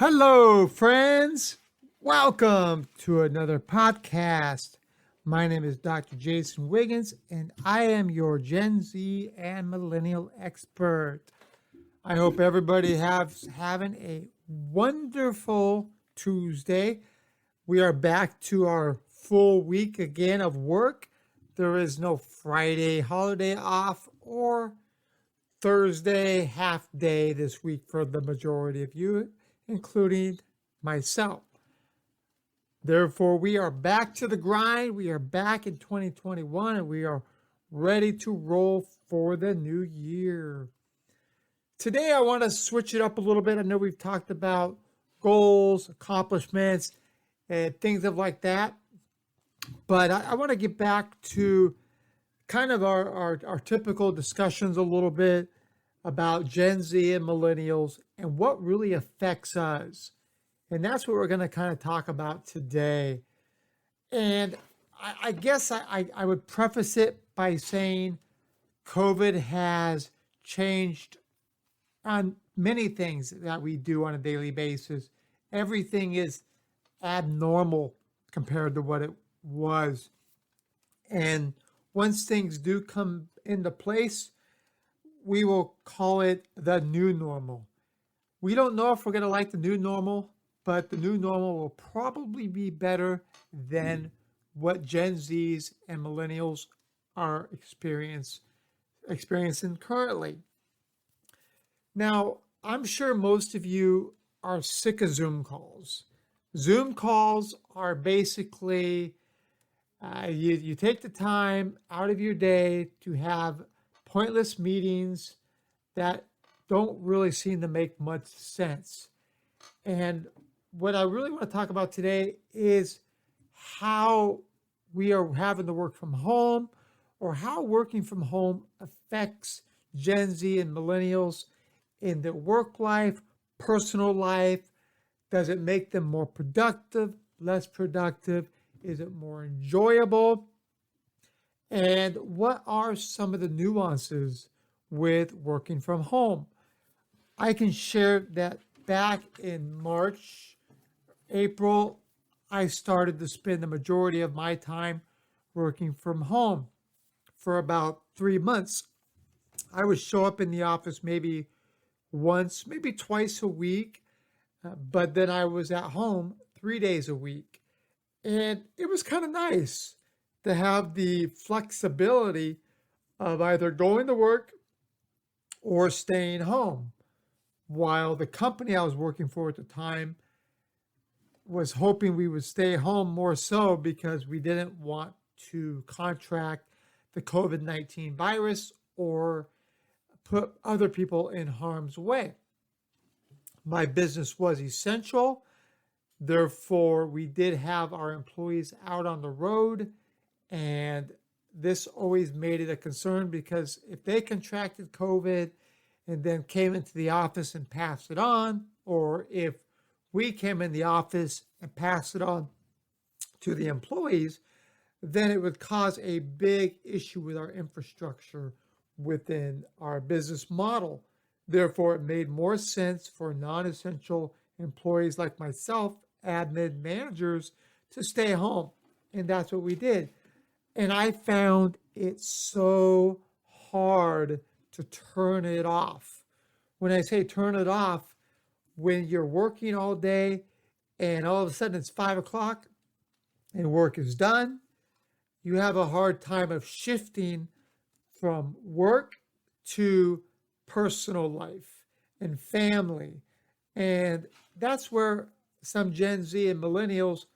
Hello, friends. Welcome to another podcast. My name is Dr. Jason Wiggins, and I am your Gen Z and Millennial expert. I hope everybody having a wonderful Tuesday. We are back to our full week again of work. There is no Friday holiday off or Thursday half day this week for the majority of you, including myself. Therefore, we are back to the grind. We are back in 2021 and we are ready to roll for the new year. Today, I want to switch it up a little bit. I know we've talked about goals, accomplishments, and things of like that. But I want to get back to kind of our typical discussions a little bit about Gen Z and millennials and what really affects us. And that's what we're going to kind of talk about today. And I guess I would preface it by saying COVID has changed on many things that we do on a daily basis. Everything is abnormal compared to what it was. And once things do come into place, we will call it the new normal. We don't know if we're going to like the new normal, but the new normal will probably be better than what Gen Zs and millennials are experiencing currently. Now, I'm sure most of you are sick of Zoom calls. Zoom calls are basically you take the time out of your day to have pointless meetings that don't really seem to make much sense. And what I really want to talk about today is how we are having to work from home, or how working from home affects Gen Z and millennials in their work life, personal life. Does it make them more productive, less productive? Is it more enjoyable? And what are some of the nuances with working from home? I can share that back in March, April, I started to spend the majority of my time working from home for about 3 months. I would show up in the office maybe once, maybe twice a week, but then I was at home 3 days a week. And it was kind of nice to have the flexibility of either going to work or staying home, while the company I was working for at the time was hoping we would stay home more so because we didn't want to contract the COVID-19 virus or put other people in harm's way. My business was essential. Therefore, we did have our employees out on the road, and this always made it a concern because if they contracted COVID and then came into the office and passed it on, or if we came in the office and passed it on to the employees, then it would cause a big issue with our infrastructure within our business model. Therefore, it made more sense for non-essential employees like myself, admin managers, to stay home. And that's what we did. And I found it so hard to turn it off. When I say turn it off, when you're working all day and all of a sudden it's 5 o'clock and work is done, you have a hard time of shifting from work to personal life and family. And that's where some Gen Z and millennials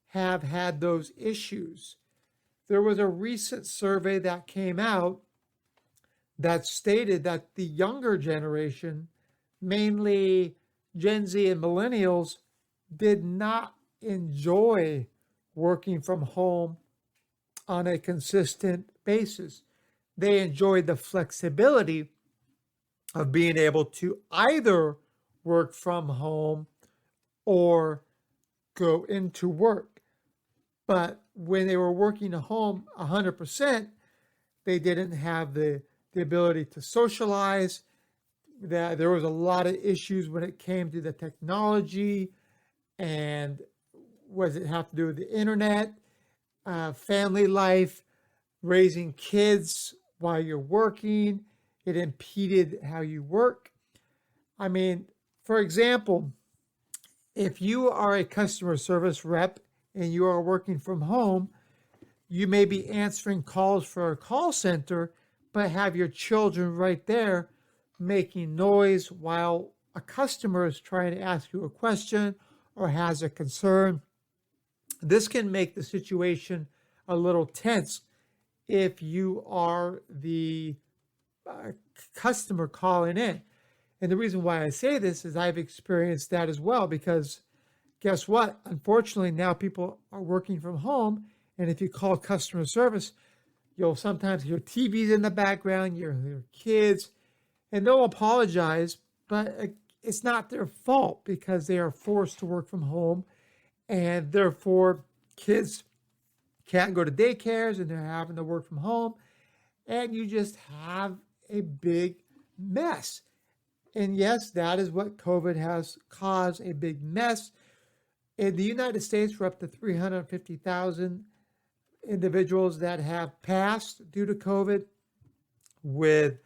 have had those issues. There was a recent survey that came out that stated that the younger generation, mainly Gen Z and millennials, did not enjoy working from home on a consistent basis. They enjoyed the flexibility of being able to either work from home or go into work. But when they were working at home 100%, they didn't have the ability to socialize, that there was a lot of issues when it came to the technology and was it have to do with the internet, family life, raising kids while you're working. It impeded how you work. I mean, for example, if you are a customer service rep and you are working from home, you may be answering calls for a call center, but have your children right there making noise while a customer is trying to ask you a question or has a concern. This can make the situation a little tense if you are the customer calling in. And the reason why I say this is I've experienced that as well, because guess what? Unfortunately, now people are working from home. And if you call customer service, you'll sometimes hear TVs in the background, you'll hear kids, and they'll apologize, but it's not their fault because they are forced to work from home. And therefore, kids can't go to daycares and they're having to work from home. And you just have a big mess. And yes, that is what COVID has caused, a big mess. In the United States, we're up to 350,000 individuals that have passed due to COVID, with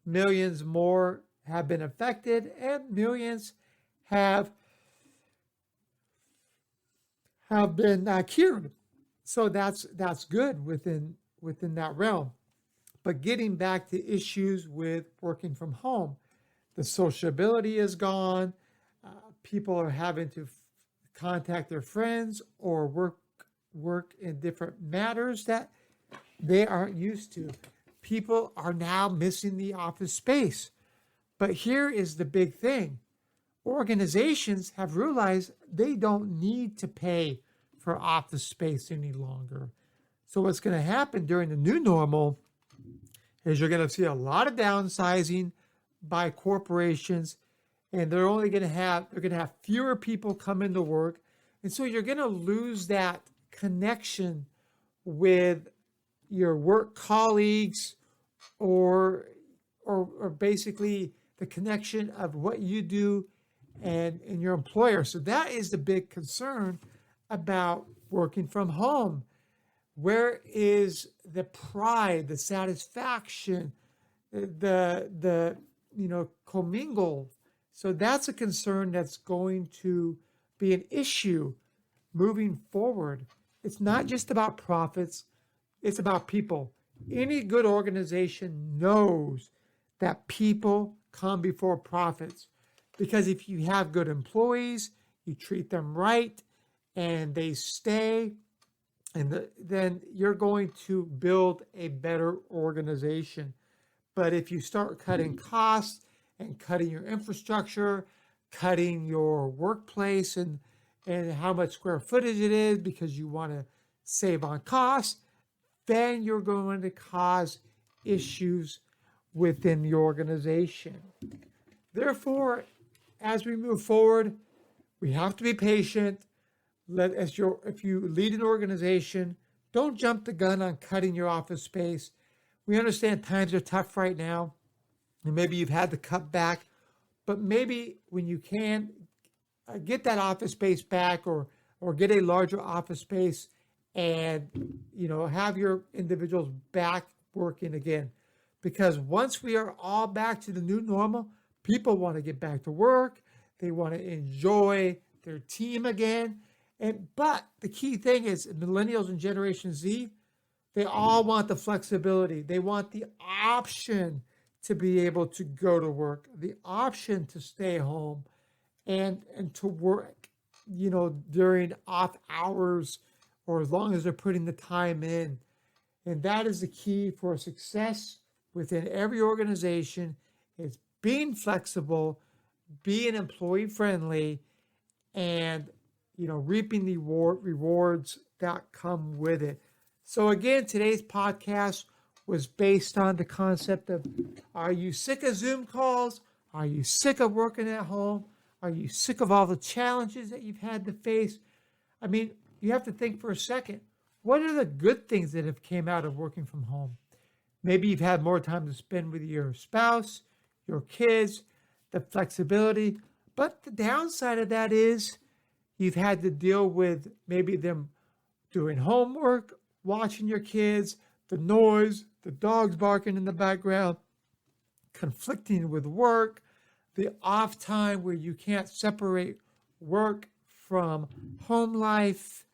millions more have been affected and millions have been cured. So that's good within that realm. But getting back to issues with working from home, the sociability is gone. People are having to contact their friends or work in different matters that they aren't used to. People are now missing the office space. But here is the big thing. Organizations have realized they don't need to pay for office space any longer. So what's going to happen during the new normal is you're going to see a lot of downsizing by corporations, and they're going to have fewer people come into work. And so you're going to lose that connection with your work colleagues or basically the connection of what you do and your employer. So that is the big concern about working from home. Where is the pride, the satisfaction, the commingle? So that's a concern that's going to be an issue moving forward. It's not just about profits, it's about people. Any good organization knows that people come before profits, because if you have good employees, you treat them right, and they stay, and then you're going to build a better organization. But if you start cutting costs and cutting your infrastructure, cutting your workplace and how much square footage it is because you want to save on costs, then you're going to cause issues within the organization. Therefore, as we move forward, we have to be patient. If you lead an organization, don't jump the gun on cutting your office space. We understand times are tough right now, and maybe you've had to cut back, but maybe when you can, get that office space back or get a larger office space and have your individuals back working again. Because once we are all back to the new normal, people want to get back to work. They want to enjoy their team again. But the key thing is Millennials and Generation Z, they all want the flexibility. They want the option to be able to go to work, the option to stay home and to work, during off hours or as long as they're putting the time in. And that is the key for success within every organization, is being flexible, being employee friendly, and reaping the rewards that come with it. So again, today's podcast was based on the concept of, are you sick of Zoom calls? Are you sick of working at home? Are you sick of all the challenges that you've had to face? I mean, you have to think for a second. What are the good things that have came out of working from home? Maybe you've had more time to spend with your spouse, your kids. the flexibility. But the downside of that is you've had to deal with maybe them doing homework, watching your kids, the noise, the dogs barking in the background, conflicting with work, the off time where you can't separate work from home life.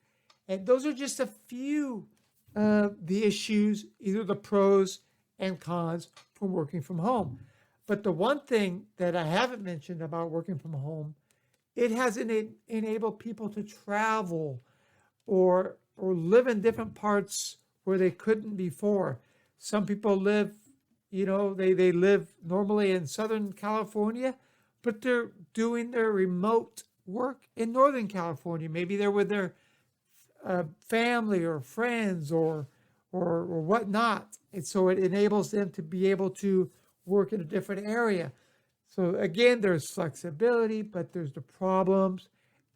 And those are just a few of the issues, either the pros and cons from working from home. But the one thing that I haven't mentioned about working from home, it has enabled people to travel or live in different parts where they couldn't before. Some people live, they live normally in Southern California, but they're doing their remote work in Northern California. Maybe they're with their family or friends or whatnot. And so it enables them to be able to work in a different area. So again, there's flexibility, but there's the problems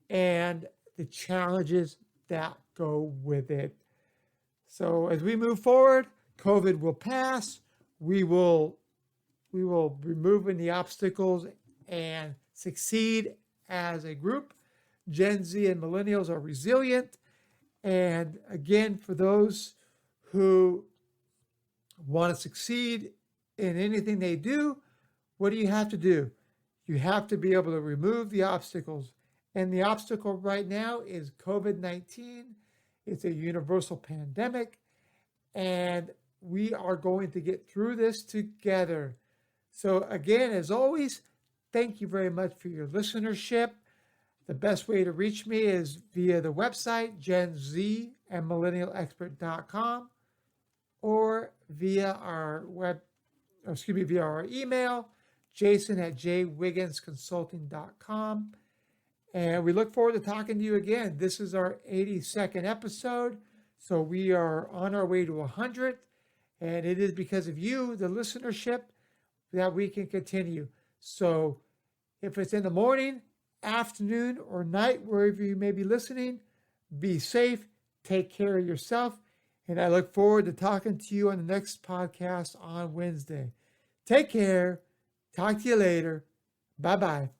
and the challenges that go with it. So as we move forward, COVID will pass. We will be removing the obstacles and succeed as a group. Gen Z and millennials are resilient. And again, for those who want to succeed in anything they do, what do you have to do? You have to be able to remove the obstacles. And the obstacle right now is COVID-19. It's a universal pandemic. And we are going to get through this together. So again, as always, thank you very much for your listenership. The best way to reach me is via the website, genzandmillennialexpert.com, or via our via our email, jason@jwigginsconsulting.com. And we look forward to talking to you again. This is our 82nd episode. So we are on our way to 100. And it is because of you, the listenership, that we can continue. So if it's in the morning, afternoon, or night, wherever you may be listening, be safe, take care of yourself, and I look forward to talking to you on the next podcast on Wednesday. Take care. Talk to you later. Bye-bye.